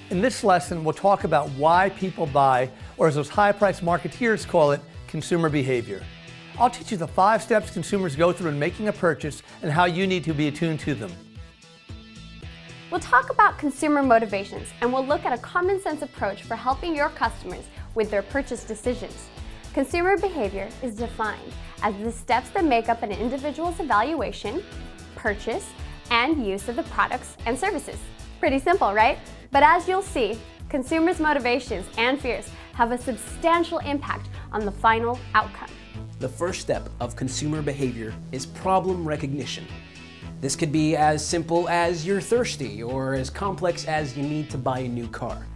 In this lesson, we'll talk about why people buy, or as those high-priced marketeers call it, consumer behavior. I'll teach you the 5 steps consumers go through in making a purchase and how you need to be attuned to them. We'll talk about consumer motivations, and we'll look at a common sense approach for helping your customers with their purchase decisions. Consumer behavior is defined as the steps that make up an individual's evaluation, purchase, and use of the products and services. Pretty simple, right? But as you'll see, consumers' motivations and fears have a substantial impact on the final outcome. The first step of consumer behavior is problem recognition. This could be as simple as you're thirsty or as complex as you need to buy a new car.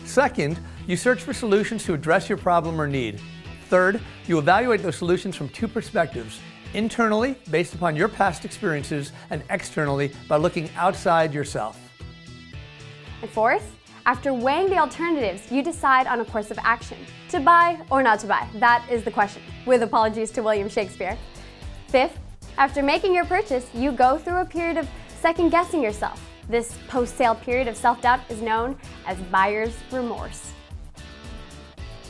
Second, you search for solutions to address your problem or need. Third, you evaluate those solutions from 2 perspectives: internally, based upon your past experiences, and externally, by looking outside yourself. And fourth, after weighing the alternatives, you decide on a course of action. To buy or not to buy? That is the question, with apologies to William Shakespeare. Fifth, after making your purchase, you go through a period of second-guessing yourself. This post-sale period of self-doubt is known as buyer's remorse.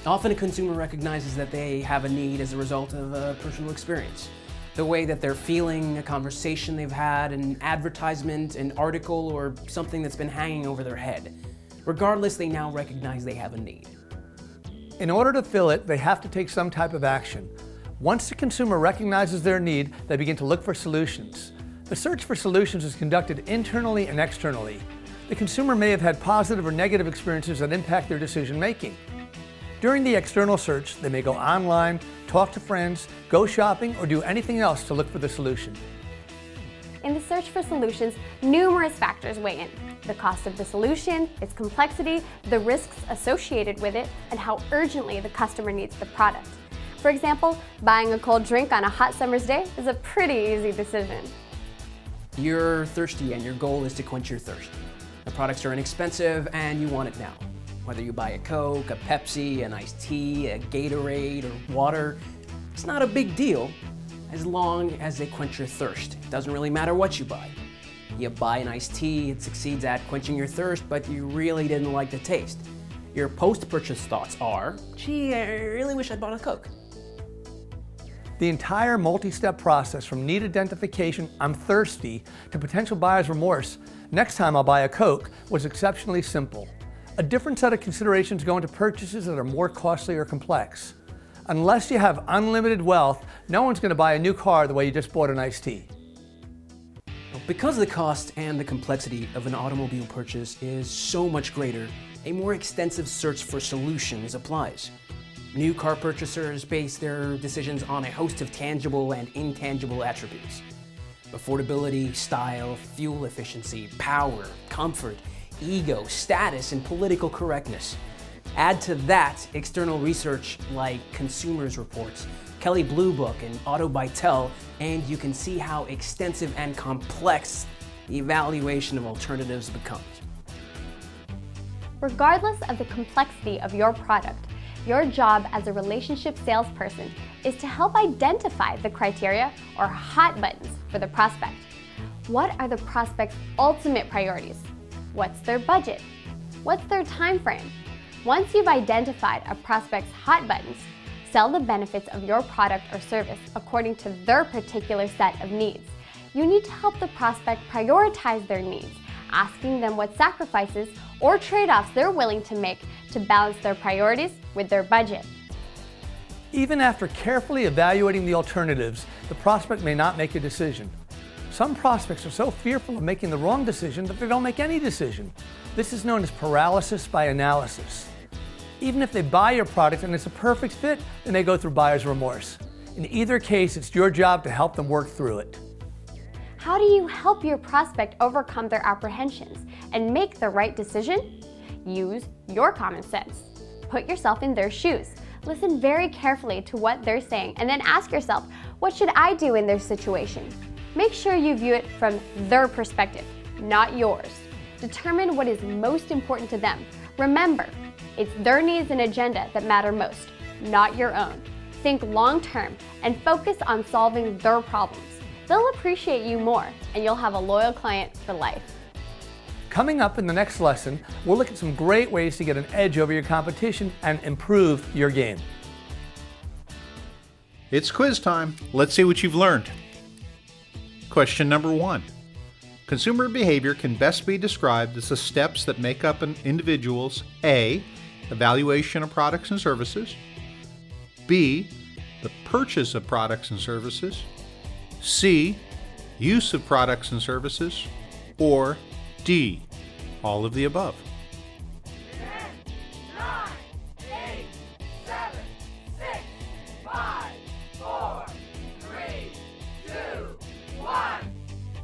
Often a consumer recognizes that they have a need as a result of a personal experience. The way that they're feeling, a conversation they've had, an advertisement, an article, or something that's been hanging over their head. Regardless, they now recognize they have a need. In order to fill it, they have to take some type of action. Once the consumer recognizes their need, they begin to look for solutions. The search for solutions is conducted internally and externally. The consumer may have had positive or negative experiences that impact their decision making. During the external search, they may go online, talk to friends, go shopping, or do anything else to look for the solution. In the search for solutions, numerous factors weigh in. The cost of the solution, its complexity, the risks associated with it, and how urgently the customer needs the product. For example, buying a cold drink on a hot summer's day is a pretty easy decision. You're thirsty and your goal is to quench your thirst. The products are inexpensive and you want it now. Whether you buy a Coke, a Pepsi, an iced tea, a Gatorade, or water, it's not a big deal as long as they quench your thirst. It doesn't really matter what you buy. You buy an iced tea, it succeeds at quenching your thirst, but you really didn't like the taste. Your post-purchase thoughts are, gee, I really wish I'd bought a Coke. The entire multi-step process from need identification, I'm thirsty, to potential buyer's remorse, next time I'll buy a Coke, was exceptionally simple. A different set of considerations go into purchases that are more costly or complex. Unless you have unlimited wealth, no one's going to buy a new car the way you just bought an iced tea. Because the cost and the complexity of an automobile purchase is so much greater, a more extensive search for solutions applies. New car purchasers base their decisions on a host of tangible and intangible attributes. Affordability, style, fuel efficiency, power, comfort, ego, status, and political correctness. Add to that external research like Consumers Reports, Kelley Blue Book, and Auto by Tel, and you can see how extensive and complex the evaluation of alternatives becomes. Regardless of the complexity of your product, your job as a relationship salesperson is to help identify the criteria or hot buttons for the prospect. What are the prospect's ultimate priorities? What's their budget? What's their time frame? Once you've identified a prospect's hot buttons, sell the benefits of your product or service according to their particular set of needs. You need to help the prospect prioritize their needs, asking them what sacrifices or trade-offs they're willing to make to balance their priorities with their budget. Even after carefully evaluating the alternatives, the prospect may not make a decision. Some prospects are so fearful of making the wrong decision that they don't make any decision. This is known as paralysis by analysis. Even if they buy your product and it's a perfect fit, then they go through buyer's remorse. In either case, it's your job to help them work through it. How do you help your prospect overcome their apprehensions and make the right decision? Use your common sense. Put yourself in their shoes. Listen very carefully to what they're saying and then ask yourself, what should I do in their situation? Make sure you view it from their perspective, not yours. Determine what is most important to them. Remember, it's their needs and agenda that matter most, not your own. Think long-term and focus on solving their problems. They'll appreciate you more and you'll have a loyal client for life. Coming up in the next lesson, we'll look at some great ways to get an edge over your competition and improve your game. It's quiz time. Let's see what you've learned. Question number 1. Consumer behavior can best be described as the steps that make up an individual's A. Evaluation of products and services, B. The purchase of products and services, C. Use of products and services, or D. All of the above. 10, 9, 8, 7, 6, 5, 4, 3, 2, 1.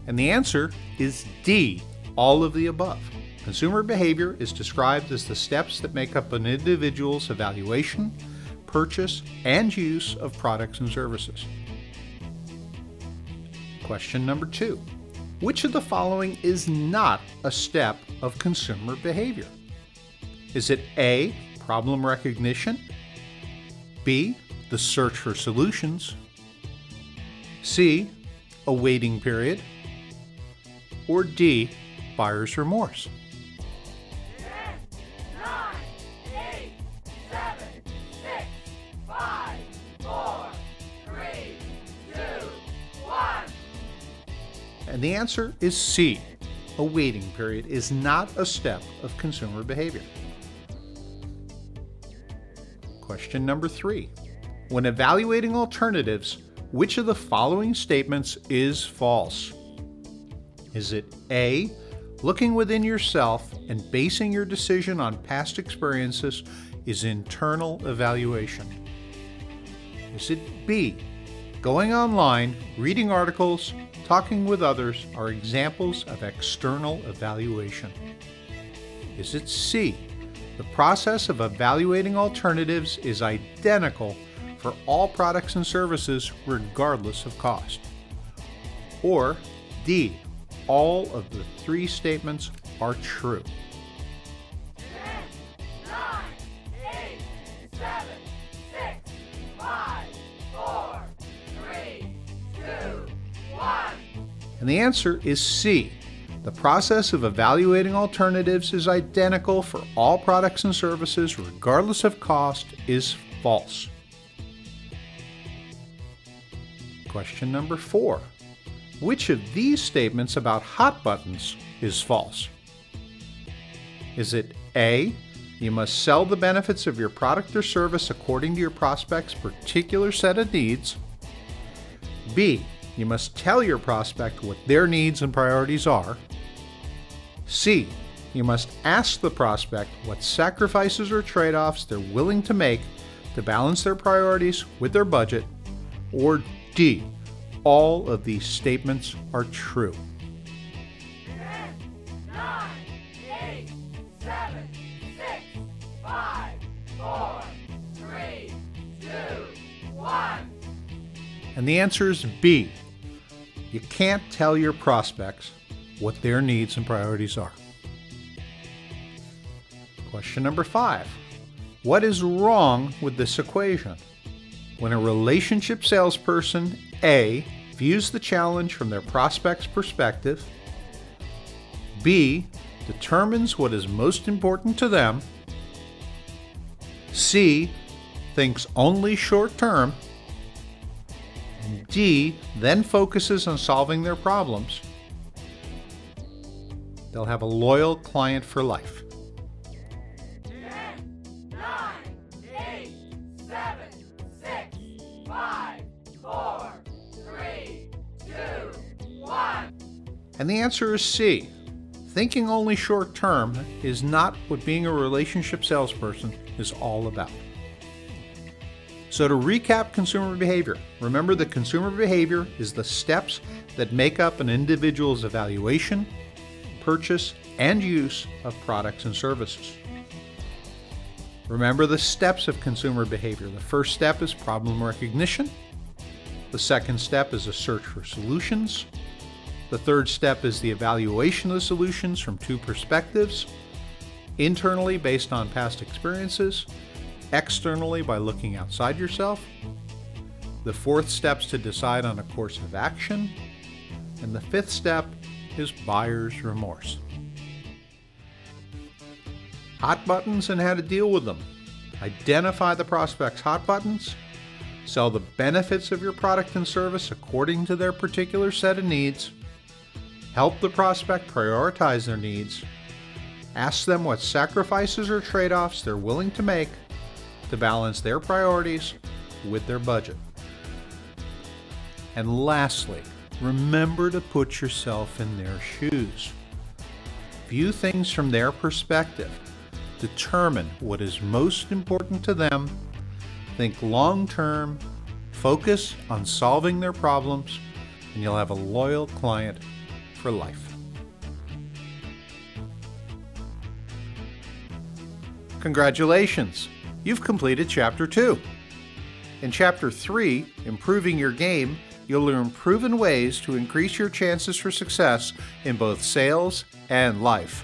And the answer is D. All of the above. Consumer behavior is described as the steps that make up an individual's evaluation, purchase, and use of products and services. Question number 2. Which of the following is not a step of consumer behavior? Is it A. Problem recognition, B. The search for solutions, C. A waiting period, or D. Buyer's remorse? 10, 9, 8, 7, 6, 5, 4, 3, 2, 1. And the answer is C. A waiting period is not a step of consumer behavior. Question number 3. When evaluating alternatives, which of the following statements is false? Is it A. Looking within yourself and basing your decision on past experiences is internal evaluation? Is it B. Going online, reading articles, talking with others are examples of external evaluation? Is it C. The process of evaluating alternatives is identical for all products and services regardless of cost? Or D. All of the 3 statements are true? 10, 9, 8, 7, 6, 5, 4, 3, 2, 1. And the answer is C. The process of evaluating alternatives is identical for all products and services regardless of cost is false. Question number 4. Which of these statements about hot buttons is false? Is it A. You must sell the benefits of your product or service according to your prospect's particular set of needs, B. You must tell your prospect what their needs and priorities are, C. You must ask the prospect what sacrifices or trade-offs they're willing to make to balance their priorities with their budget, or D. All of these statements are true? 10, 9, 8, 7, 6, 5, 4, 3, 2, 1. And the answer is B. You can't tell your prospects what their needs and priorities are. Question number 5. What is wrong with this equation? When a relationship salesperson, A, views the challenge from their prospect's perspective, B, determines what is most important to them, C, thinks only short term, and D, then focuses on solving their problems, they'll have a loyal client for life. 10, 9, 8, 7, 6, 5, 4, 3, 2, 1. And the answer is C. Thinking only short term is not what being a relationship salesperson is all about. So to recap consumer behavior, remember that consumer behavior is the steps that make up an individual's evaluation, purchase, and use of products and services. Remember the steps of consumer behavior. The first step is problem recognition. The second step is a search for solutions. The third step is the evaluation of the solutions from 2 perspectives: internally based on past experiences, externally by looking outside yourself. The fourth step is to decide on a course of action. And the fifth step is buyer's remorse. hot buttons and how to deal with them. Identify the prospect's hot buttons. Sell the benefits of your product and service according to their particular set of needs. Help the prospect prioritize their needs. Ask them what sacrifices or trade-offs they're willing to make to balance their priorities with their budget. And lastly, remember to put yourself in their shoes. View things from their perspective. Determine what is most important to them. Think long-term. Focus on solving their problems, and you'll have a loyal client for life. Congratulations! You've completed Chapter 2. In Chapter 3, Improving Your Game, you'll learn proven ways to increase your chances for success in both sales and life.